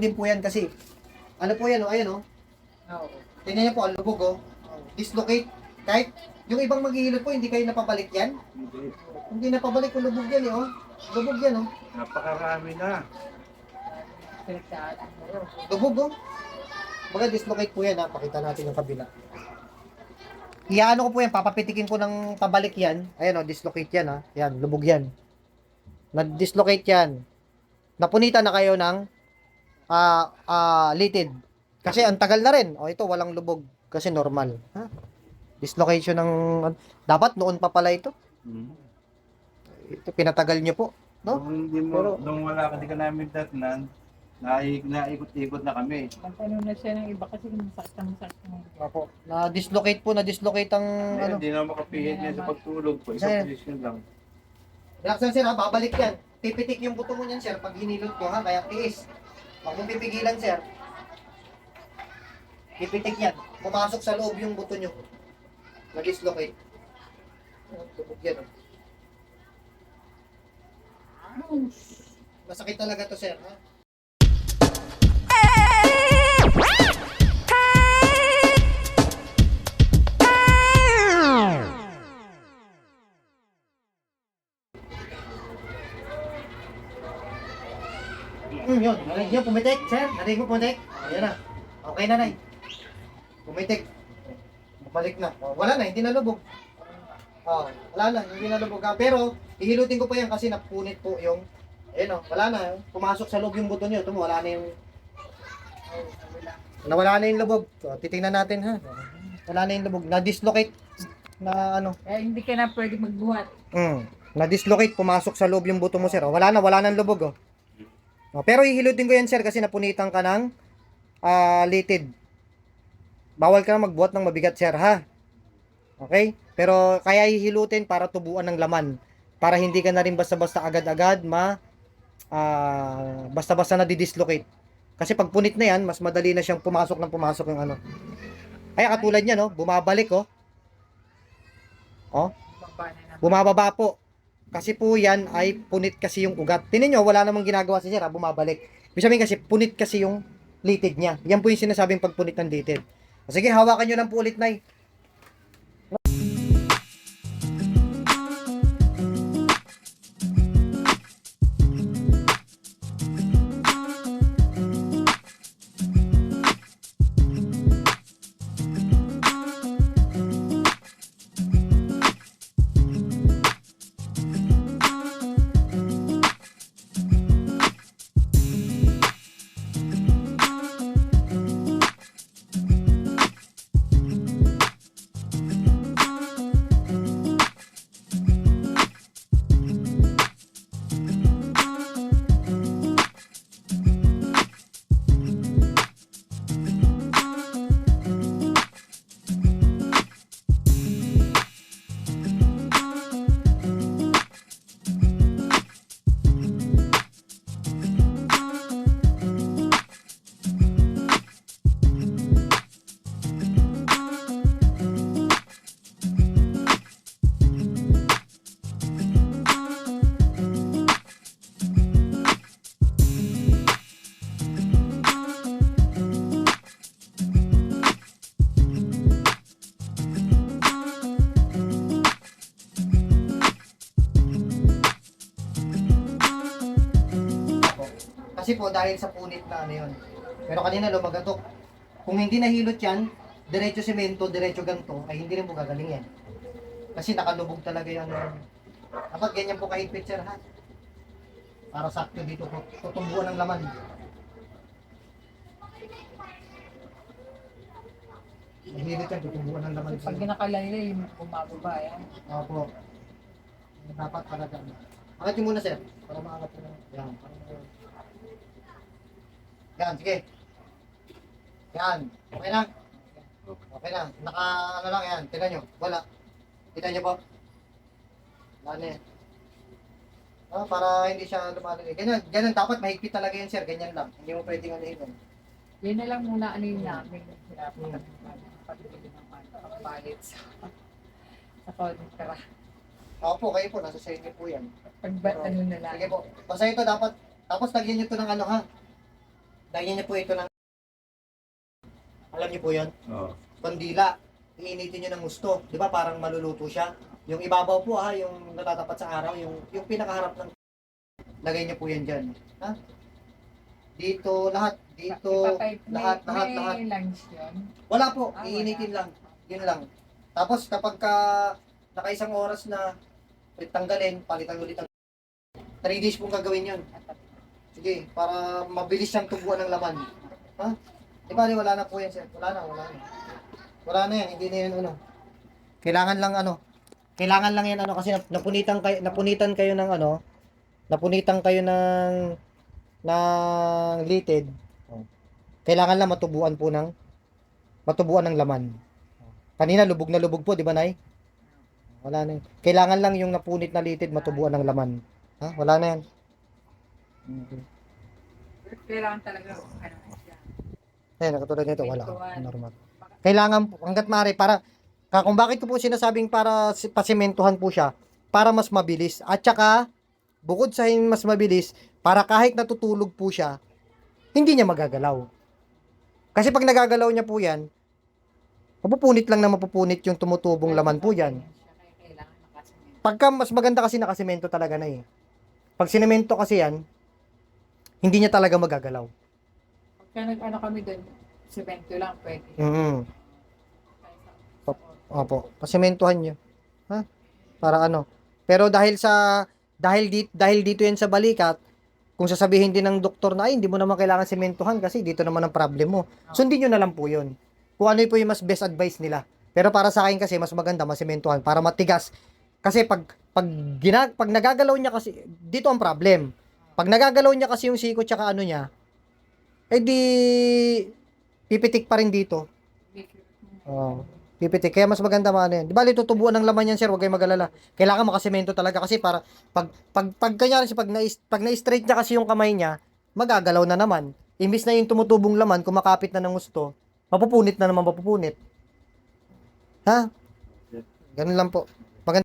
din po yan kasi, ano po yan, ayan Oo. tingnan niyo po, ang lubog dislocate, kahit yung ibang maghihilot po, hindi kayo napabalik yan, Hindi. hindi napabalik yung lubog yan lubog yan Napakarami na. lubog baga dislocate po yan pakita natin yung kabila. Iyaano ko po yan, papapitikin ko ng pabalik yan, ayan dislocate yan yan, lubog yan, na-dislocate yan, napunitan na kayo ng litid. Kasi ang tagal na rin. Ito walang lubog kasi normal. Dislocation ng dapat noon pa pala ito. Ito pinatagal niyo po, no? Nung hindi mo, Pero- nung wala ka, di ka namin datnan, naikot-ikot na kami. Nagtanong na siya ng iba kasi masakit ng Opo. Na-dislocate ang Ngayon, ano. hindi na makapihit niya sa pagtulog po. Isang Ngayon. posisyon lang. Relaxan sir babalik yan. Pipitik yung buto mo niyan sir pag hinilot ko kaya tiis. Pag mo pipigilan sir, pipitik yan. Pumasok sa loob yung buto nyo. Na-dislocate. Lubog yan Masakit talaga to sir yun. Narinig nyo, pumitik, sir. Narinig mo, pumitik. Ayan na. Okay na, nay. Pumitik. Balik na. Wala na, hindi na lubog. Wala na, hindi na lubog. Pero, ihilutin ko pa yan kasi napunit po yung, wala na. Pumasok sa loob yung buto nyo. Ito mo, wala na yung, nawala na yung lubog. So, titingnan natin, ha. Wala na yung lubog. Na-dislocate na Kaya hindi ka na pwede magbuhat. Na-dislocate, pumasok sa loob yung buto mo, sir. Wala na lubog, pero hihilutin ko yan, sir, kasi napunitan ka ng litid. Bawal ka na magbuhat ng mabigat, sir, ha? Okay? Pero kaya hihilutin para tubuan ng laman. Para hindi ka na rin basta-basta agad-agad basta-basta na didislocate. Kasi pag punit na yan, mas madali na siyang pumasok yung ano. Ay, katulad niya, bumabalik, Baba na bumababa po. Kasi po yan ay punit kasi yung ugat. Tingnan nyo, wala namang ginagawa si sir, bumabalik. Ibig sabihin kasi, punit kasi yung litid niya. Yan po yung sinasabing pagpunit ng litid. Sige, hawakan nyo lang po ulit, Nay. Kasi po dahil sa punit na ano yun. Pero kanina lumagatok. Kung hindi nahilot yan, diretso semento, diretso ganto, ay hindi rin po gagaling yan. Kasi nakalubog talaga yung dapat ganyan po kahigpit sir ha. Para sakto dito po, tutumbuan ng laman. Nahilot yan, tutumbuan ng laman. Pag nakalalay, bumababa yan. Opo. Dapat talaga. Angat nyo muna sir. Para maangat nyo. Yan. Yan, sige. Yan. Okay na? Okay na. Ano lang yan. Tignan nyo. Wala. Tignan nyo po. Wala na yan. Para hindi siya lumalagay. Ganyan dapat mahigpit talaga yan sir. Ganyan lang. Hindi mo pwedeng anuhin yun. Yan na lang muna ano yung namin. Pag-ibig ng pagbalit sa kontra. Opo, kayo po. Nasa sa inyo po yan. Pag ano na lang. Sige po. Basta ito dapat. Tapos tagyan nyo ito ng ano ha. Lagyan niyo po ito ng, alam niyo po yun? Oo. Kandila. Iinitin niyo ng gusto. Di ba parang maluluto siya? Yung ibabaw po yung natatapat sa araw, yung pinakaharap ng, lagay niyo po yan dyan. Ha? Dito, lahat. Dito, lahat. May lunch yun. Wala po, Ah, iinitin wala. lang. Yun lang. Tapos kapag nakaisang oras na, tanggalin, palitan ulit ang 3 days pong gagawin yun. Sige, para mabilis siyang tubuan ng laman. Ha? Di ba, wala na po yan, sir. Wala na. Wala na yan, hindi na yan ano. Kailangan lang yan ano kasi napunitan kayo ng ano, napunitan kayo ng litid. Kailangan lang matubuan ng laman. Kanina lubog na lubog po, di ba, Nay? Wala na. Kailangan lang yung napunit na litid matubuan ng laman. Ha? Wala na yan. Okay. Kailangan talaga ano siya. Ayan, katulad nito, wala. Simentuhan. Normal. Kailangan, hanggat maaari, kung bakit ko po sinasabing para pasimentuhan po siya, para mas mabilis. At saka, bukod sa mas mabilis, para kahit natutulog po siya, hindi niya magagalaw. Kasi pag nagagalaw niya po yan, mapupunit lang na mapupunit yung tumutubong laman po yan. Kailangan nakasimento. Pagka mas maganda kasi nakasemento talaga na eh. Pag sinemento kasi yan, hindi niya talaga magagalaw. Pagka nag-ano kami doon, semento lang pwede. Opo, pasimentuhan niyo. Ha? Para ano? Pero dahil dito yan sa balikat, kung sasabihin din ng doktor na ay hindi mo naman kailangan sementuhan kasi dito naman ang problem mo. Sundin niyo na lang po 'yon. Kung ano po yung mas best advice nila. Pero para sa akin kasi mas maganda masimentuhan para matigas. Kasi pag nagagalaw niya kasi dito ang problem. Pag nagagalaw niya kasi yung siko tsaka ano niya, di pipitik pa rin dito. Oh, pipitik. Kaya mas maganda maano yan. Di ba, tutubuan ng laman yan, sir. Huwag kayong mag-alala. Kailangan makasemento talaga kasi para pag kanyari pag na-straight niya kasi yung kamay niya, magagalaw na naman. Imbis na yung tumutubong laman, kumakapit na ng gusto, mapupunit na naman mapupunit. Ha? Ganun lang po. Maganda.